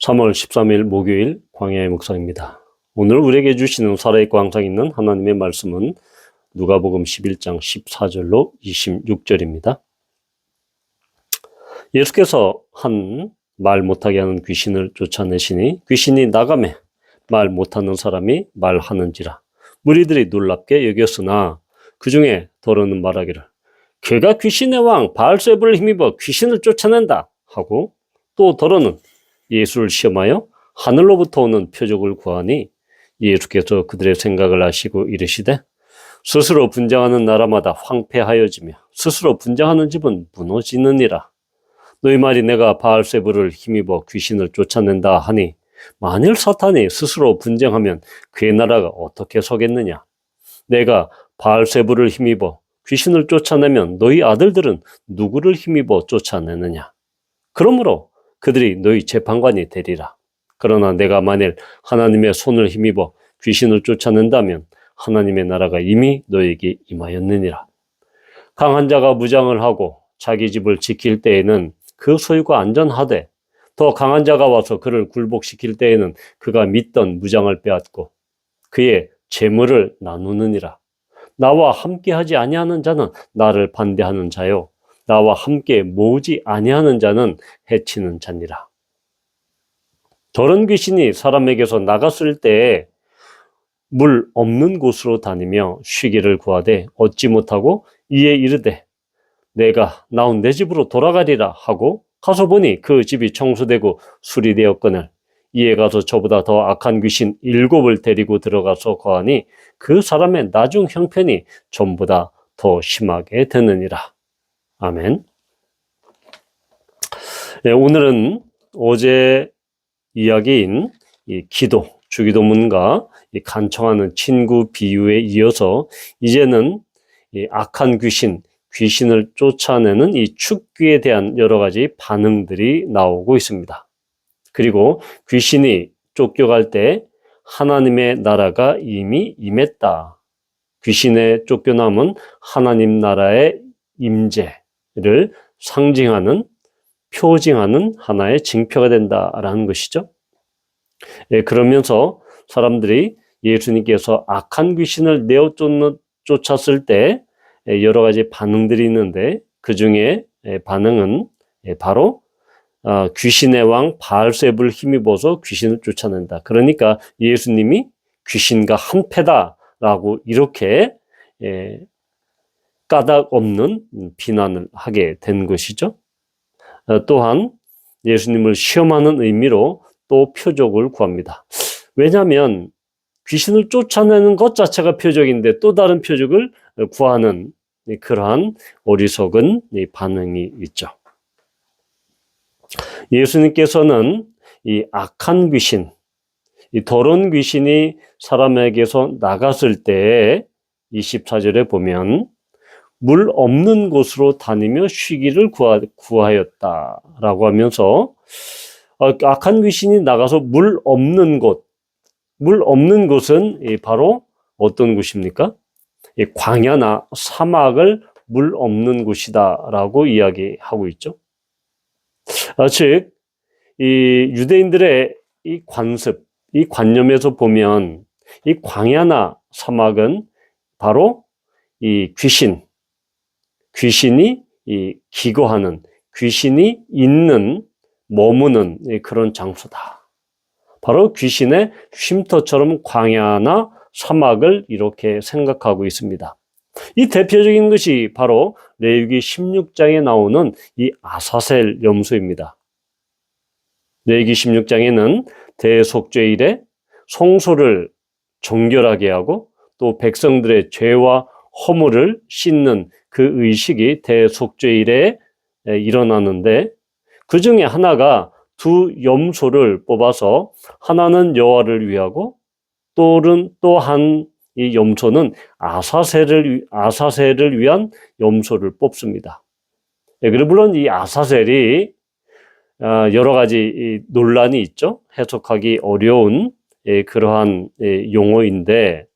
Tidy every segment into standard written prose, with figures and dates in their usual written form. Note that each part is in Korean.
3월 13일 목요일 광야의 묵상입니다. 오늘 우리에게 주시는 살아있고 항상 있는 하나님의 말씀은 누가복음 11장 14절로 26절입니다. 예수께서 한 말 못하게 하는 귀신을 쫓아내시니 귀신이 나가매 말 못하는 사람이 말하는지라. 무리들이 놀랍게 여겼으나 그 중에 더러는 말하기를 그가 귀신의 왕 바알세불을 힘입어 귀신을 쫓아낸다 하고, 또 더러는 예수를 시험하여 하늘로부터 오는 표적을 구하니 예수께서 그들의 생각을 아시고 이르시되 스스로 분쟁하는 나라마다 황폐하여지며 스스로 분쟁하는 집은 무너지느니라. 너희 말이 내가 바알세불을 힘입어 귀신을 쫓아낸다 하니 만일 사탄이 스스로 분쟁하면 그의 나라가 어떻게 서겠느냐. 내가 바알세불을 힘입어 귀신을 쫓아내면 너희 아들들은 누구를 힘입어 쫓아내느냐. 그러므로 그들이 너희 재판관이 되리라. 그러나 내가 만일 하나님의 손을 힘입어 귀신을 쫓아낸다면 하나님의 나라가 이미 너에게 임하였느니라. 강한 자가 무장을 하고 자기 집을 지킬 때에는 그 소유가 안전하되 더 강한 자가 와서 그를 굴복시킬 때에는 그가 믿던 무장을 빼앗고 그의 재물을 나누느니라. 나와 함께하지 아니하는 자는 나를 반대하는 자요 나와 함께 모으지 아니하는 자는 해치는 자니라. 더러운 귀신이 사람에게서 나갔을 때에 물 없는 곳으로 다니며 쉬기를 구하되 얻지 못하고 이에 이르되 내가 나온 내 집으로 돌아가리라 하고 가서 보니 그 집이 청소되고 수리되었거늘 이에 가서 저보다 더 악한 귀신 7을 데리고 들어가서 거하니 그 사람의 나중 형편이 전보다 더 심하게 되느니라. 아멘. 네, 오늘은 어제 이야기인 이 기도, 주기도문과 이 간청하는 친구 비유에 이어서 이제는 이 악한 귀신을 쫓아내는 이 축귀에 대한 여러 가지 반응들이 나오고 있습니다. 그리고 귀신이 쫓겨갈 때 하나님의 나라가 이미 임했다. 귀신의 쫓겨남은 하나님 나라의 임재를 상징하는, 표징하는 하나의 징표가 된다라는 것이죠. 그러면서 사람들이 예수님께서 악한 귀신을 내어 쫓았을 때 여러 가지 반응들이 있는데 그 중에 반응은 바로 귀신의 왕 바알세불을 힘입어서 귀신을 쫓아낸다. 그러니까 예수님이 귀신과 한패다라고 이렇게 까닭 없는 비난을 하게 된 것이죠. 또한 예수님을 시험하는 의미로 또 표적을 구합니다. 왜냐하면 귀신을 쫓아내는 것 자체가 표적인데 또 다른 표적을 구하는 그러한 어리석은 반응이 있죠. 예수님께서는 이 악한 귀신, 이 더러운 귀신이 사람에게서 나갔을 때 24절에 보면 물 없는 곳으로 다니며 쉬기를 구하였다라고 하면서 악한 귀신이 나가서 물 없는 곳은 바로 어떤 곳입니까? 광야나 사막을 물 없는 곳이다라고 이야기하고 있죠. 즉, 이 유대인들의 이 관습, 이 관념에서 보면 이 광야나 사막은 바로 이 귀신이 이 기거하는, 귀신이 있는, 머무는 그런 장소다. 바로 귀신의 쉼터처럼 광야나 사막을 이렇게 생각하고 있습니다. 이 대표적인 것이 바로 레위기 16장에 나오는 이 아사셀 염소입니다. 레위기 16장에는 대속죄일에 송소를 정결하게 하고 또 백성들의 죄와 허물을 씻는 그 의식이 대속죄일에 일어나는데 그 중에 하나가 두 염소를 뽑아서 하나는 여호와를 위하고 또한 이 염소는 아사셀을 위한 염소를 뽑습니다. 그리고 물론 이 아사셀이 여러 가지 논란이 있죠. 해석하기 어려운 그러한 용어인데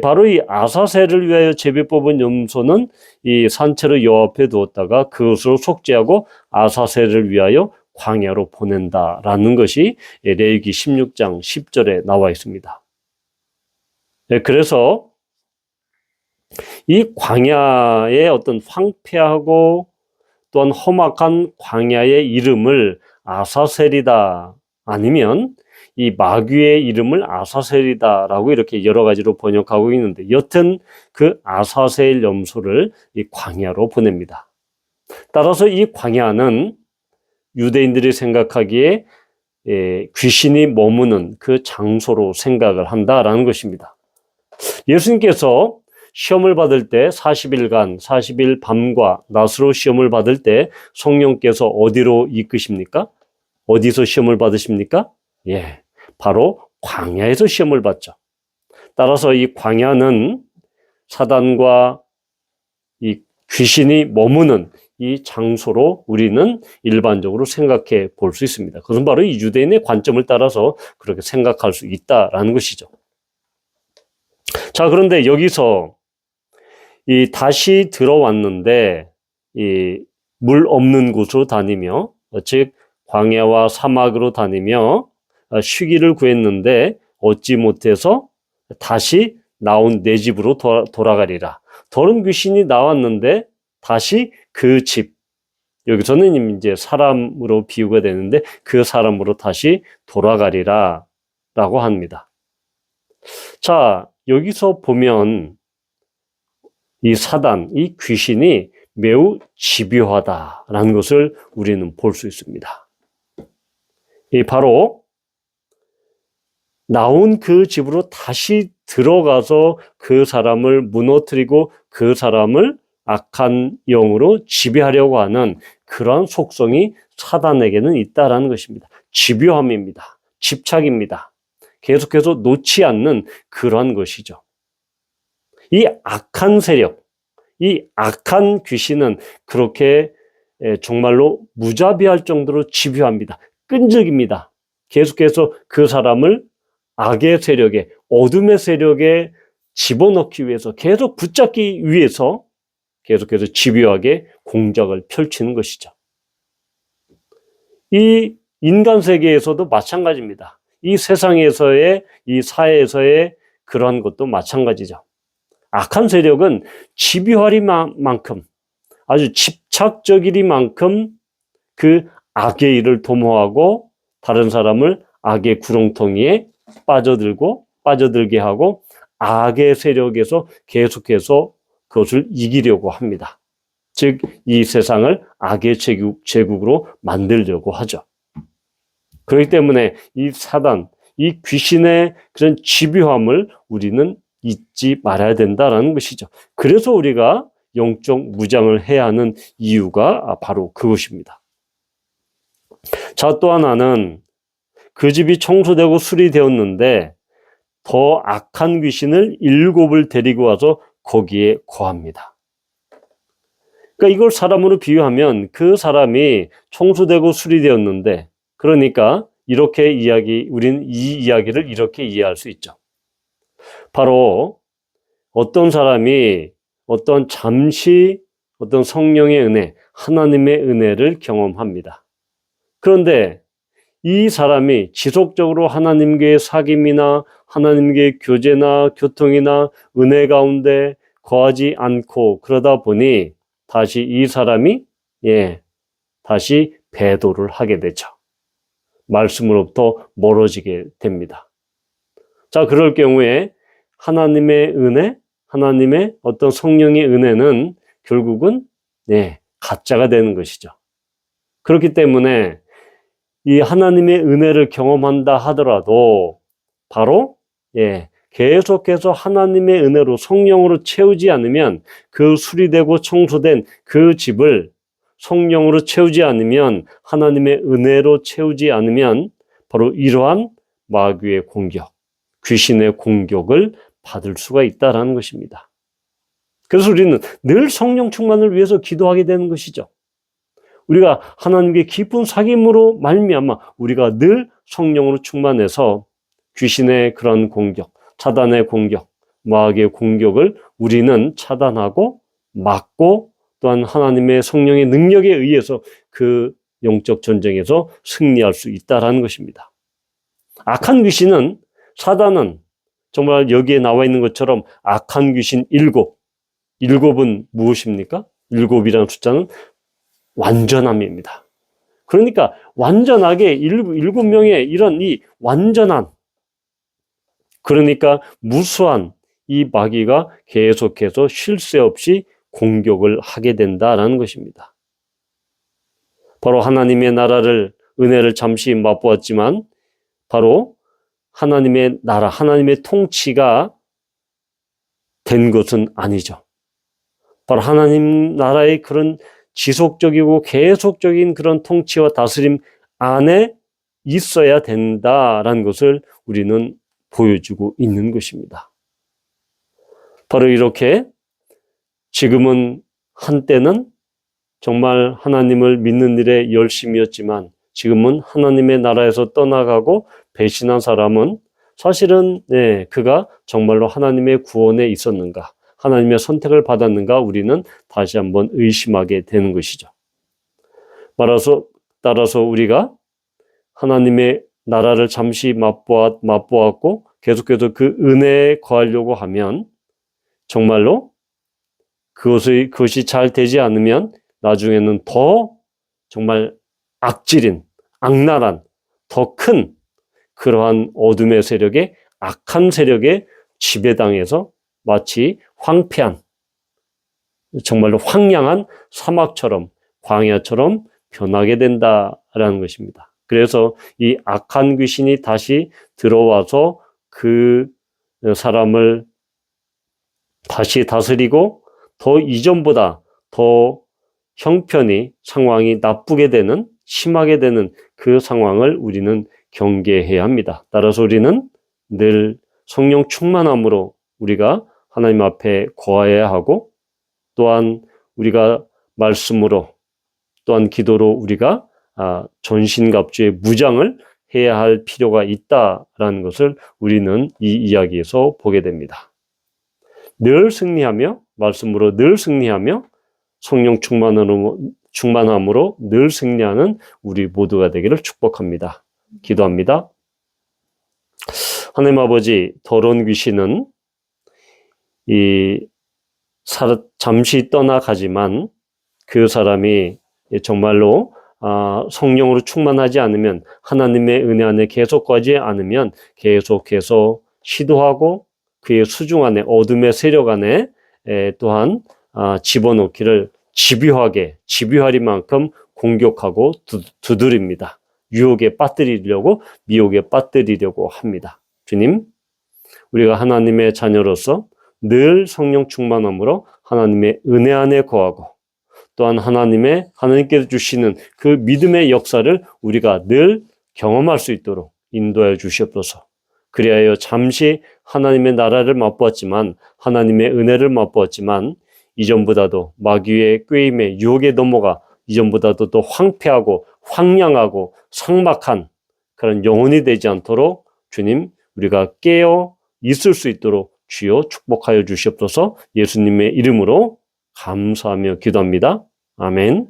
바로 이 아사셀을 위하여 제비 뽑은 염소는 이 산채로 여호와 앞에 두었다가 그것으로 속죄하고 아사셀을 위하여 광야로 보낸다라는 것이 레위기 16장 10절에 나와 있습니다. 그래서 이 광야의 어떤 황폐하고 또한 험악한 광야의 이름을 아사셀이다, 아니면 이 마귀의 이름을 아사셀이다라고 이렇게 여러 가지로 번역하고 있는데, 여튼 그 아사셀 염소를 이 광야로 보냅니다. 따라서 이 광야는 유대인들이 생각하기에 귀신이 머무는 그 장소로 생각을 한다라는 것입니다. 예수님께서 시험을 받을 때 40일간 40일 밤과 낮으로 시험을 받을 때 성령께서 어디로 이끄십니까? 어디서 시험을 받으십니까? 예, 바로 광야에서 시험을 받죠. 따라서 이 광야는 사단과 이 귀신이 머무는 이 장소로 우리는 일반적으로 생각해 볼 수 있습니다. 그것은 바로 이 유대인의 관점을 따라서 그렇게 생각할 수 있다라는 것이죠. 자, 그런데 여기서 이 다시 들어왔는데 이 물 없는 곳으로 다니며, 즉 광야와 사막으로 다니며 쉬기를 구했는데 얻지 못해서 다시 나온 내 집으로 돌아가리라. 더러운 귀신이 나왔는데 다시 그 집, 여기서는 이제 사람으로 비유가 되는데 그 사람으로 다시 돌아가리라 라고 합니다. 자, 여기서 보면 이 사단, 이 귀신이 매우 집요하다라는 것을 우리는 볼 수 있습니다. 이 바로 나온 그 집으로 다시 들어가서 그 사람을 무너뜨리고 그 사람을 악한 영으로 지배하려고 하는 그러한 속성이 사단에게는 있다라는 것입니다. 집요함입니다. 집착입니다. 계속해서 놓지 않는 그러한 것이죠. 이 악한 세력, 이 악한 귀신은 그렇게 정말로 무자비할 정도로 집요합니다. 끈적입니다. 계속해서 그 사람을 악의 세력에, 어둠의 세력에 집어넣기 위해서, 계속 붙잡기 위해서 계속해서 집요하게 공작을 펼치는 것이죠. 이 인간 세계에서도 마찬가지입니다. 이 세상에서의, 이 사회에서의 그러한 것도 마찬가지죠. 악한 세력은 집요하리만큼, 아주 집착적이리만큼 그 악의 일을 도모하고 다른 사람을 악의 구렁텅이에 빠져들게 하고 악의 세력에서 계속해서 그것을 이기려고 합니다. 즉, 이 세상을 악의 제국으로 만들려고 하죠. 그렇기 때문에 이 사단, 이 귀신의 그런 집요함을 우리는 잊지 말아야 된다는 것이죠. 그래서 우리가 영적 무장을 해야 하는 이유가 바로 그것입니다. 자, 또 하나는 그 집이 청소되고 수리되었는데 더 악한 귀신을 7을 데리고 와서 거기에 거합니다. 그러니까 이걸 사람으로 비유하면 그 사람이 청소되고 수리되었는데, 그러니까 이렇게 우리는 이 이야기를 이렇게 이해할 수 있죠. 바로 어떤 사람이 잠시 어떤 성령의 은혜, 하나님의 은혜를 경험합니다. 그런데 이 사람이 지속적으로 하나님과의 사귐이나 하나님과의 교제나 교통이나 은혜 가운데 거하지 않고 그러다 보니 다시 이 사람이 다시 배도를 하게 되죠. 말씀으로부터 멀어지게 됩니다. 자, 그럴 경우에 하나님의 은혜, 하나님의 어떤 성령의 은혜는 결국은 가짜가 되는 것이죠. 그렇기 때문에 이 하나님의 은혜를 경험한다 하더라도 바로 계속해서 하나님의 은혜로 성령으로 채우지 않으면, 그 수리되고 청소된 그 집을 성령으로 채우지 않으면, 하나님의 은혜로 채우지 않으면 바로 이러한 마귀의 공격, 귀신의 공격을 받을 수가 있다는 것입니다. 그래서 우리는 늘 성령 충만을 위해서 기도하게 되는 것이죠. 우리가 하나님께 깊은 사귐으로 말미암아 우리가 늘 성령으로 충만해서 귀신의 그런 공격, 사단의 공격, 마귀의 공격을 우리는 차단하고 막고, 또한 하나님의 성령의 능력에 의해서 그 영적 전쟁에서 승리할 수 있다라는 것입니다. 악한 귀신은, 사단은 정말 여기에 나와 있는 것처럼 악한 귀신 7, 7은 무엇입니까? 7이라는 숫자는 완전함입니다. 그러니까 완전하게 7명의 이런 이 완전한, 그러니까 무수한 이 마귀가 계속해서 쉴 새 없이 공격을 하게 된다라는 것입니다. 바로 하나님의 나라를, 은혜를 잠시 맛보았지만 바로 하나님의 나라, 하나님의 통치가 된 것은 아니죠. 바로 하나님 나라의 그런 지속적이고 계속적인 그런 통치와 다스림 안에 있어야 된다라는 것을 우리는 보여주고 있는 것입니다. 바로 이렇게 지금은, 한때는 정말 하나님을 믿는 일에 열심이었지만 지금은 하나님의 나라에서 떠나가고 배신한 사람은 사실은 그가 정말로 하나님의 구원에 있었는가, 하나님의 선택을 받았는가, 우리는 다시 한번 의심하게 되는 것이죠. 따라서 우리가 하나님의 나라를 잠시 맛보았고 계속해서 그 은혜에 거하려고 하면 정말로 그것이 잘 되지 않으면 나중에는 더 정말 악질인, 악랄한, 더 큰 그러한 어둠의 세력에, 악한 세력에 지배당해서 마치 황폐한, 정말로 황량한 사막처럼, 광야처럼 변하게 된다라는 것입니다. 그래서 이 악한 귀신이 다시 들어와서 그 사람을 다시 다스리고 더 이전보다 더 형편이, 상황이 나쁘게 되는, 심하게 되는 그 상황을 우리는 경계해야 합니다. 따라서 우리는 늘 성령 충만함으로 우리가 하나님 앞에 거해야 하고, 또한 우리가 말씀으로, 또한 기도로 우리가 전신갑주의 무장을 해야 할 필요가 있다라는 것을 우리는 이 이야기에서 보게 됩니다. 늘 승리하며, 말씀으로 늘 승리하며, 성령 충만함으로 늘 승리하는 우리 모두가 되기를 축복합니다. 기도합니다. 하나님 아버지, 더러운 귀신은 잠시 떠나가지만 그 사람이 정말로 성령으로 충만하지 않으면, 하나님의 은혜 안에 계속 거하지 않으면 계속해서 시도하고 그의 수중 안에, 어둠의 세력 안에 또한 집어넣기를 집요하리만큼 공격하고 두드립니다. 유혹에 빠뜨리려고, 미혹에 빠뜨리려고 합니다. 주님, 우리가 하나님의 자녀로서 늘 성령 충만함으로 하나님의 은혜 안에 거하고, 또한 하나님께서 주시는 그 믿음의 역사를 우리가 늘 경험할 수 있도록 인도하여 주시옵소서. 그리하여 잠시 하나님의 나라를 맛보았지만, 하나님의 은혜를 맛보았지만, 이전보다도 마귀의 꾀임에, 유혹에 넘어가 이전보다도 더 황폐하고 황량하고 삭막한 그런 영혼이 되지 않도록 주님, 우리가 깨어 있을 수 있도록 주여 축복하여 주시옵소서. 예수님의 이름으로 감사하며 기도합니다. 아멘.